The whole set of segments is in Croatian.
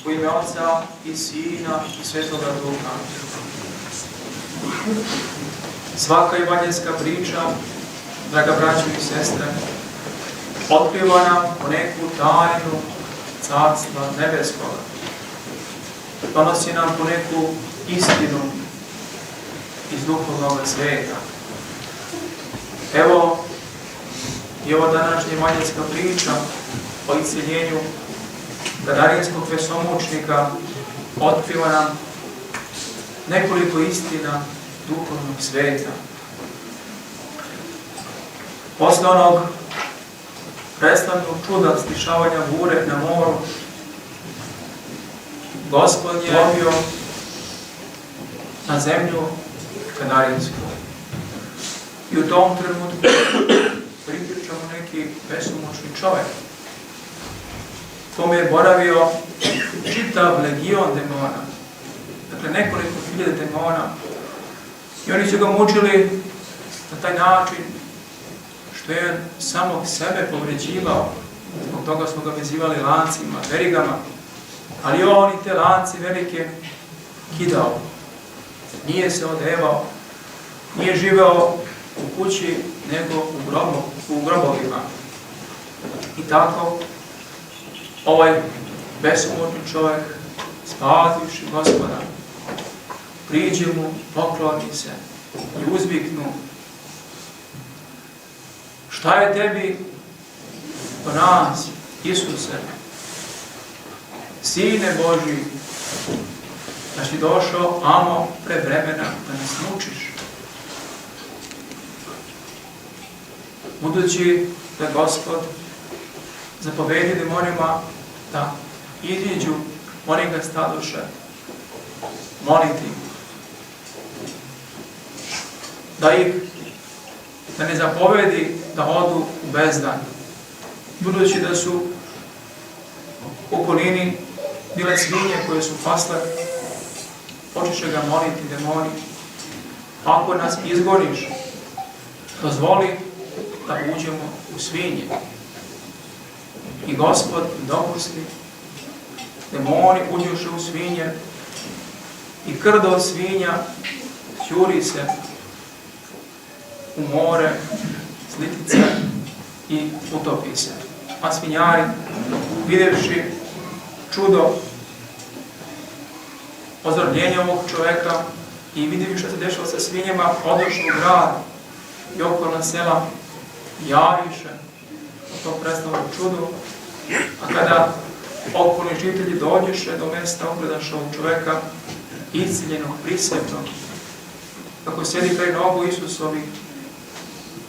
U ime Oca i Sina i Svetoga Duha. Svaka evanđelska priča, draga braćo i sestre, otkriva nam poneku tajnu Carstva nebeskoga. Donosi nam poneku istinu iz duhovnog sveta. Evo i ova današnja evanđelska priča o isceljenju gadarinskog vesomučnika otkriva nam nekoliko istina duhovnog sveta. Posle onog preslavnog čuda stišavanja bure na moru, Gospod je dobio na zemlju Gadarinsku. I u tom trenutku pripričamo neki vesomučni čovjek, kome je boravio čitav legion demona, dakle nekoliko hiljada demona, i oni su ga mučili na taj način što je samog sebe povređivao. Zbog toga smo ga vezivali lancima, verigama, ali on i te lanci velike kidao. Nije se odevao, nije živeo u kući, nego u grobovima. I tako ovaj besomučni čovjek, spativši Gospoda, priđe mu, pokloni se i uzviknu: šta je tebi do nas, Isuse, Sine Božji, da si došao amo pre vremena da nas mučiš? Budući da Gospod zapovedi demonima da iziđu, oni ga stadoše moliti da ne zapovedi da odu u bezdan. Budući da su u okolini bile svinje koje su pasle, počeše ga moliti demoni: ako nas izgoniš, dozvoli da uđemo u svinje. I Gospod dopusti, demoni uđuše u svinje i krdo svinja sjuri se u more s litice i utopi se. A svinjari, vidjevši čudo ozdravljenja ovog čovjeka i vidjevši što se dešava sa svinjama, odošli u grad i okolna sela javiše o tom predstavnom čudu. A kada okolni žitelji dođeše do mesta, ugledaše ovog čovjeka isceljenog, prisebnog, kako sjedi kraj nogu Isusovi,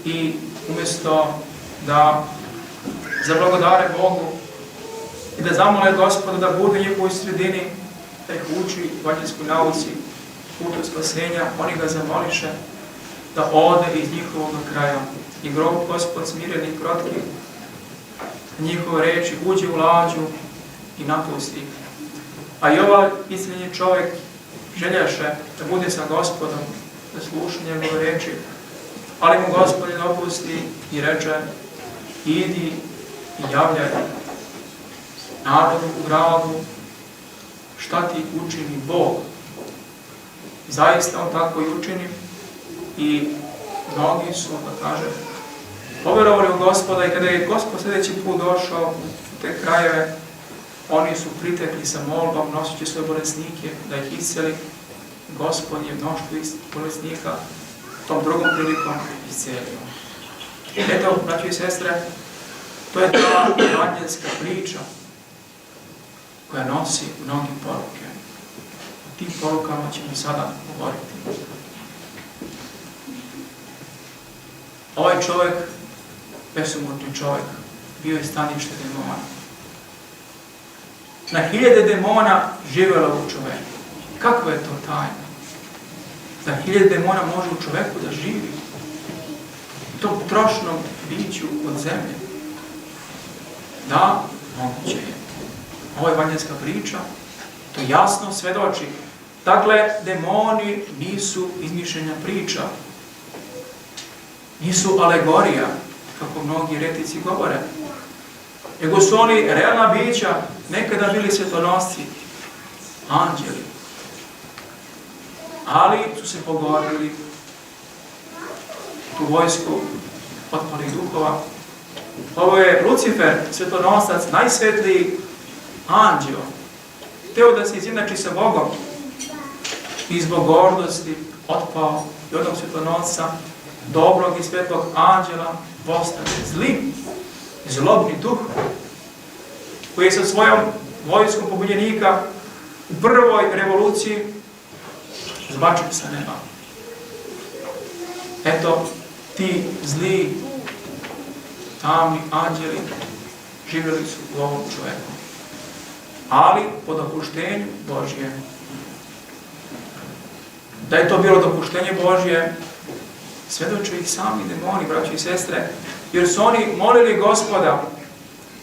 i umjesto da zablagodare Bogu i da zamole Gospoda da budu u njihovoj sredini, da ih uči evanđelskoj nauci, putu spasenja, oni ga zamoliše da ode iz njihovog kraja. I Gospod smiren i krotki njihove reči uđe u lađu i napusti. A i ovaj isceljeni čovjek željaše da bude sa Gospodom, da sluša njegove reči, ali mu Gospod dopusti i reče: idi i javljaj narodu u gradu šta ti učini Bog. I zaista on tako i učini, i mnogi su, da kaže, poverovali u Gospoda. I kada je Gospod sljedeći put došao u te krajeve, oni su pritekli sa molbom, nosići svoje bolesnike da ih isceli. Gospod je mnoštvo bolesnika tom drugom prilikom iscelio. Eto, braći i sestre, to je ta evanđelska priča koja nosi mnoge poruke. O tim porukama ćemo sada govoriti. Ovaj čovjek, besomučni čovjek, bio je stanište demona. Na hiljade demona živjelo u čovjeku. Kakva je to tajna? Da hiljade demona može u čovjeku da živi, u tom trošnom biću od zemlje? Da, moguće je. Ovo je evanđelska priča, to jasno svedoči. Dakle, demoni nisu izmišljena priča, nisu alegorija, kako mnogi eretici govore, nego su oni realna bića, nekada bili svjetonosci, anđeli. Ali su se pogorili tu vojsku otpalih duhova. Ovo je Lucifer, svjetlonosac, najsvetliji anđeo. Hteo da se izjednači sa Bogom i zbog gordosti otpao i od onog svjetlonosca, dobrog i svetlog anđela, postane zli, zlobni duh, koji je sa svojom vojskom pobunjenika u prvoj revoluciji zbačen sa neba. Eto, ti zli, tamni anđeli živjeli su u ovom čovjeku. Ali po dopuštenju Božje. Da je to bilo dopuštenje Božje, svjedoče i sami demoni, braći i sestre, jer su oni molili Gospoda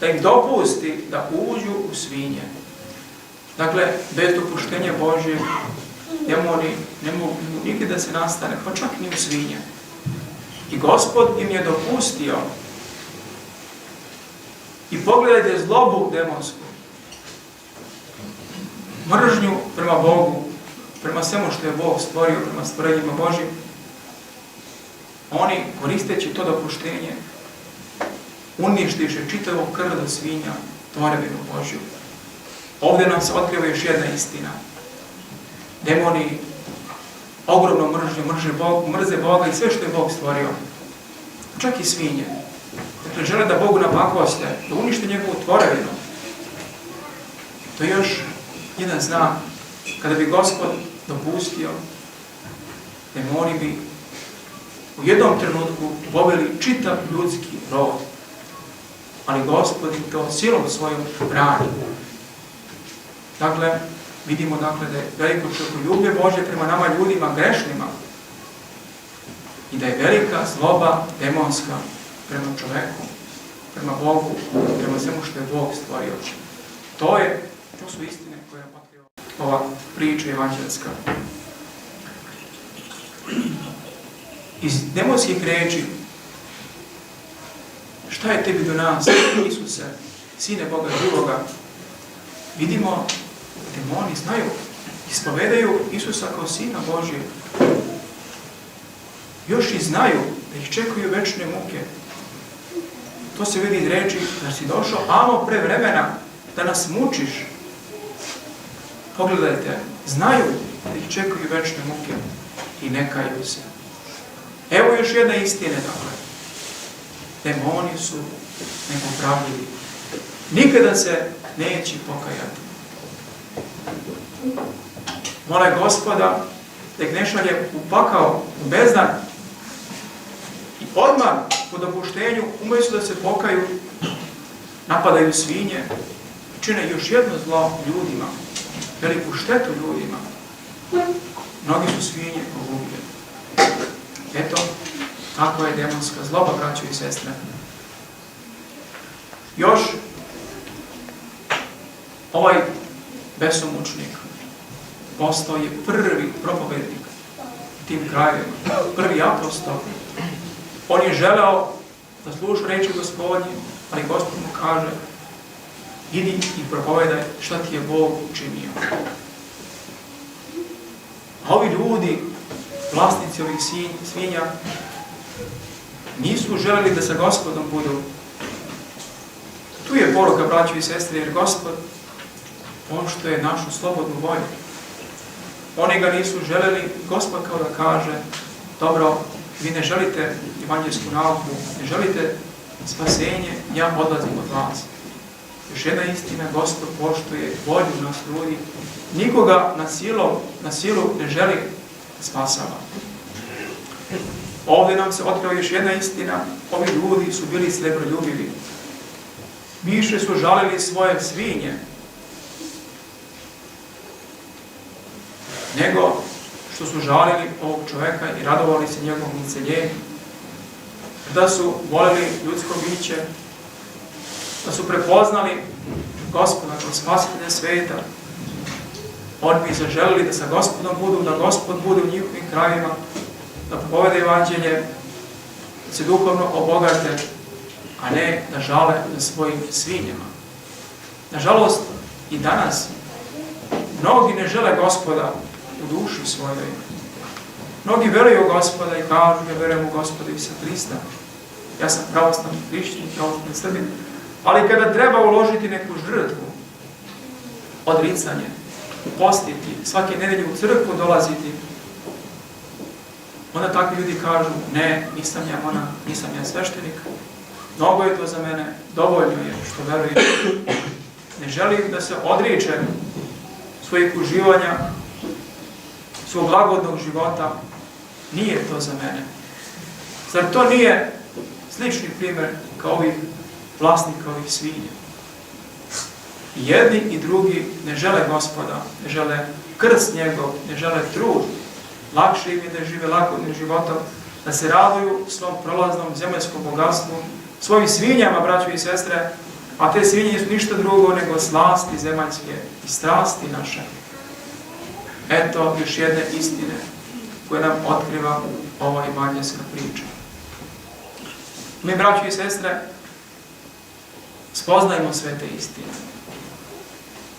da im dopusti da uđu u svinje. Dakle, bez dopuštenja Božje demoni ne mogu nikada da se nastane, pa čak ni u svinje. I Gospod im je dopustio. I pogledajte zlobu demonsku, mržnju prema Bogu, prema svemu što je Bog stvorio, prema stvorenjima Božjim. Oni, koristeći to dopuštenje, uništiše čitavo krdo svinja, tvorevinu Božju. Ovdje nam se otkriva još jedna istina. Demoni ogromno mrze Boga i sve što je Bog stvorio. Čak i svinje. Dakle, žele da Bogu napakoste, da unište njegovu tvorevinu. To je još jedan znak. Kada bi Gospod dopustio, demoni bi u jednom trenutku poveli čitav ljudski rod. Ali Gospod im to silom svojom brani. Dakle, vidimo da je veliko čovjekoljublje Božje prema nama ljudima grešnima i da je velika zloba demonska prema čovjeku, prema Bogu, prema svemu što je Bog stvorio. To su istine koje otkriva ova priča evanđelska. Iz demonskih reči, šta je tebi do nas, Isuse, Sine Boga živoga, vidimo da demoni znaju, ispovedaju Isusa kao Sina Božje. Još i znaju da ih čekaju večne muke. To se vidi iz reči da si došao amo pre vremena da nas mučiš. Pogledajte, znaju da ih čekaju večne muke i ne kaju se. Evo još jedna istina, dakle. Demoni su nepopravljivi. Nikada se neće pokajati. Mole Gospoda da ih ne šalje u pakao, u bezdan. I odmah po dopuštenju, umjesto da se pokaju, napadaju svinje, čine još jedno zlo ljudima, veliku štetu ljudima. Mnogi su svinje pogubili. Eto, takva je demonska zloba, braćo i sestre. Još ovaj besomučnik postao je prvi propovednik u tim krajevima, prvi apostol. On je želeo da sluša reči Gospodnje, ali Gospod mu kaže: idi i propovedaj šta ti je Bog učinio. A ovi ljudi, vlasnici ovih svinja, nisu želeli da sa Gospodom budu. Tu je poruka, braćo i sestre, jer Gospod poštuje našu slobodnu volju. Oni ga nisu želeli, Gospod kao da kaže: dobro, vi ne želite evanđelsku nauku, ne želite spasenje, ja odlazim od vas. Još jedna istina, Gospod poštuje volju nas ljudi. Nikoga na silu ne želi da spasava. Ovdje nam se otkriva još jedna istina. Ovi ljudi su bili srebroljubivi. Više su žalili svoje svinje nego što su žalili ovog čovjeka i radovali se njegovom uceljenju. Da su volili ljudsko biće, da su prepoznali Gospoda kao spasitelja sveta. Oni bi zaželili da sa Gospodom budu, da Gospod bude u njihovim krajima, da propovede evanđelje, da se duhovno obogate, a ne da žale za svojim svinjama. Nažalost, i danas Mnogi ne žele Gospoda u duši svojoj. Mnogi veruju u Gospoda i kažu, ja verujem u Gospoda Isusa Hrista. Ja sam pravoslavni hrišćanin, pravoslavni Srbin. Ali kada treba uložiti neku žrtvu, odricanje, postiti, svake nedelje u crkvu dolaziti, onda takvi ljudi kažu, ne, nisam ja monah, nisam ja sveštenik, mnogo je to za mene, dovoljno je što verujem. Ne želim da se odričem svojih uživanja, svog lagodnog života, nije to za mene. Zar to nije slični primjer kao ovih vlasnika ovih svinja? Jedni i drugi ne žele Gospoda, ne žele krst njegov, ne žele trud. Lakše im je da žive lagodnim životom, da se raduju svom prolaznom zemaljskom bogatstvu, svojim svinjama, braćo i sestre, a te svinje nisu ništa drugo nego slasti zemaljske i strasti naše. Eto još jedne istine koje nam otkriva ova evanđelska priča. Mi, braćo i sestre, spoznajmo sve te istine.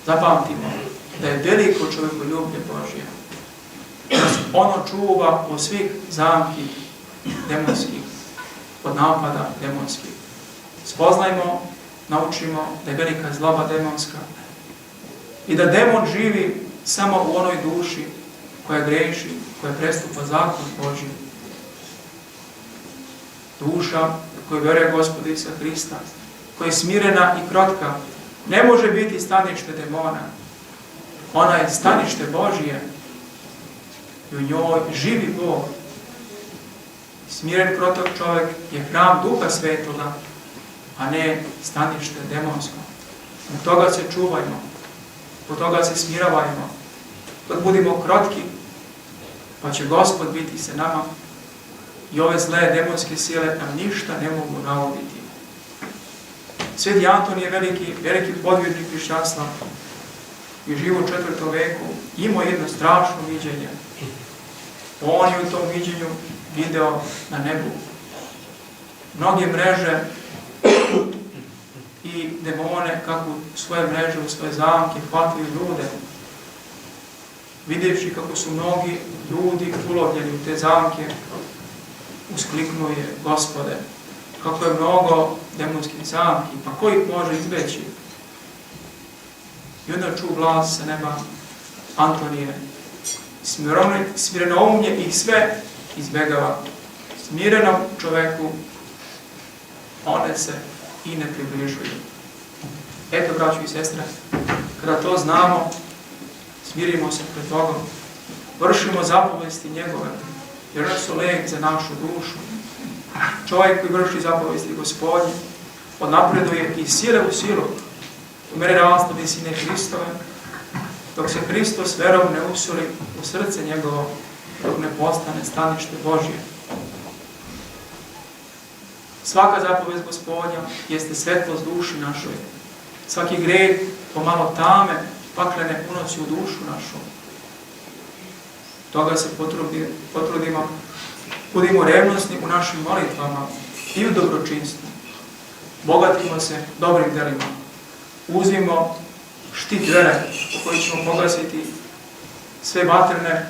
Zapamtimo da je veliko čovjekoljublje Božje. Ono čuva od svih zamki demonskih, od napada demonskih. Spoznajmo, naučimo da je velika zloba demonska i da demon živi samo u onoj duši koja greši, koja prestupa zakon Božji. Duša koja veruje Gospoda Isusa Hrista, koja je smirena i krotka, ne može biti stanište demona. Ona je stanište Božje i u njoj živi Bog. Smiren, krotok čovjek je hram Duha Svetoga, a ne stanište demonsko. Od toga se čuvajmo, od toga se smiravajmo, kad budimo krotki, pa će Gospod biti sa nama i ove zle demonske sile nam ništa ne mogu nauditi. Sveti Anton je veliki podviznik hrišćanstva i živo u 4. veku imao jedno strašno viđenje. On je u tom viđenju video na nebu mnoge mreže i demone kako svoje mreže u svoje zamke hvataju ljude. Vidjevši kako su mnogi ljudi ulovljeni u te zamke, uskliknuo je: Gospode, kako je mnogo demonskih zamki, pa ko ih može izbeći? I onda čuo glas sa neba: Antonije, smirenoumlje ih sve izbjegava. Smirenom čoveku one se i ne približuju. Eto, braćo i sestre, kada to znamo, smirimo se pred Bogom, vršimo zapovesti njegove, jer one su lek za našu dušu. Čovjek koji vrši zapovesti Gospodnje odnapreduje iz sile u silu, u mere rasta visine Hristove, dok se Hristos verom ne usuli u srce njegovo, dok ne postane stanište Božje. Svaka zapovest Gospodnja jeste svetlost duši našoj. Svaki greh pomalo tame paklene unosi u dušu našu. Toga se potrudimo, budimo revnosni u našim molitvama i u dobročinstvu. Bogatimo se dobrim delima. Uzmimo štit vere u koji ćemo pogasiti sve vatrene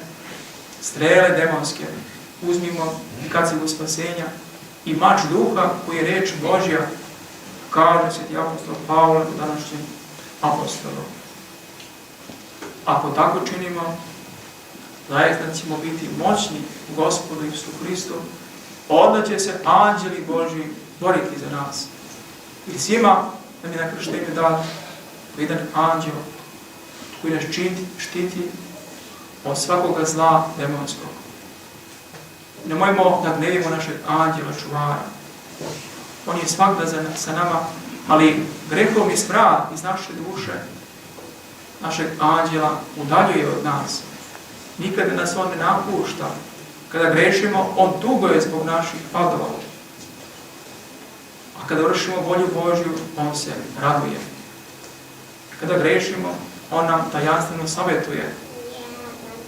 strele demonske. Uzmimo i kacigu spasenja i mač duha koji je reč Božja, kaže sveti apostol Pavle u današnjem apostolu. Ako tako činimo, zaista ćemo biti moćni u Gospodu Isusu Hristu, onda će se anđeli Božji boriti za nas. I svima nam je na krštenju dat jedan anđel koji nas štiti od svakoga zla demonskog. Nemojmo da gnevimo našeg anđela čuvara. On je svakda sa nama, ali grehovni smrad iz naše duše, našeg anđela, udaljuje od nas. Nikada nas on ne napušta. Kada grešimo, on tuguje zbog naših padova. A kada vršimo volju Božju, on se raduje. Kada grešimo, on nam tajanstveno savjetuje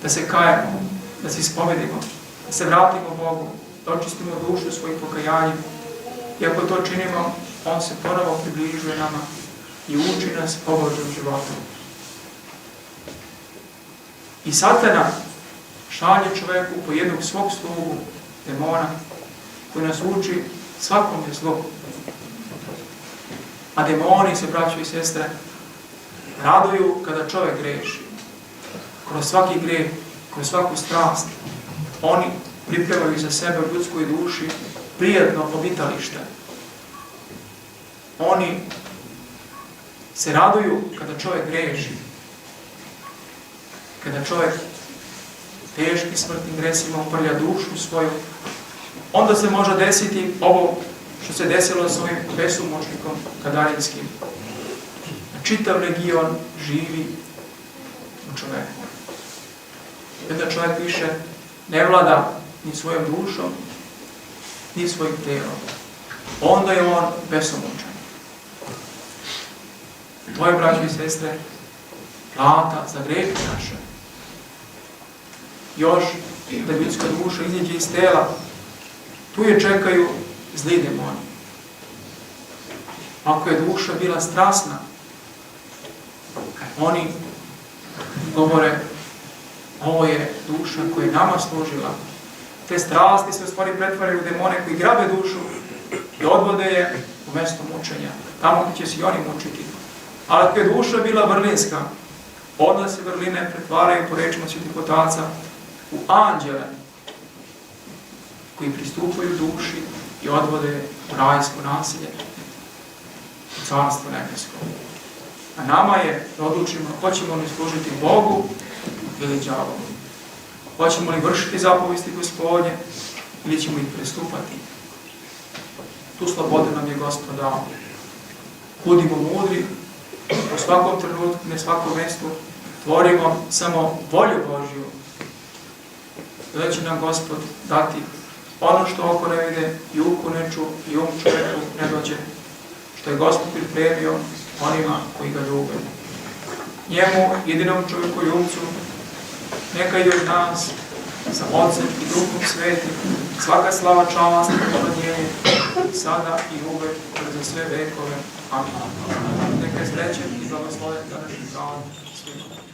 da se kajemo, da se ispovedimo, da se vratimo Bogu, da očistimo dušu svojim pokajanjem. I ako to činimo, on se ponovo približuje nama i uči nas pobožnom životu. I Satana šalje čoveku po jednog svog slugu, demona, koji nas uči svakom je zlu. A demoni se, braćo i sestre, raduju kada čovjek greši. Kroz svaki grijeh, kroz svaku strast, oni pripremaju za sebe u ljudskoj duši prijatno obitalište. Oni se raduju kada čovjek greši. Kada čovjek teškim smrtnim gresima uprlja dušu svoju, onda se može desiti ovo što se desilo s ovim besomučnikom kadarinskim. Čitav region živi u čoveku. Onda čovjek više ne vlada ni svojom dušom, ni svojim telom. Onda je on besomučan. To je, braći i sestre, plata za grehe naše. Još da ljudska duša iziđe iz tela, tu je čekaju zli demoni. Ako je duša bila strasna, oni govore, ovo je duša koja je nama služila. Te strasti se u stvari pretvaraju u demone koji grabe dušu i odvode je u mjesto mučenja. Tamo gdje će se i oni mučiti. Ali ako je duša bila vrlinska, onda se vrline pretvaraju, po rečima svetih otaca, u anđele koji pristupaju duši i odvode u rajsko nasilje, u carstvo nebesko. A nama je da odlučimo hoćemo li služiti Bogu ili đavolu. Hoćemo li vršiti zapovesti Gospodnje ili ćemo ih prestupati. Tu slobodu nam je Gospod dao. Budimo mudri, u svakom trenutku, na svakom mjestu, tvorimo samo volju Božju. Da će nam Gospod dati ono što oko ne vide, i uku ne ču, i čovjeku ne dođe, što je Gospod pripremio onima koji ga ljube. Njemu, jedinom čovjekoljubcu, neka ide od nas sa Otcem i Duhom Svetim, svaka slava, čast i poštovanje, sada i uvek, za sve vekove. Amin. Neka je srećen i blagosloven današnji dan svima.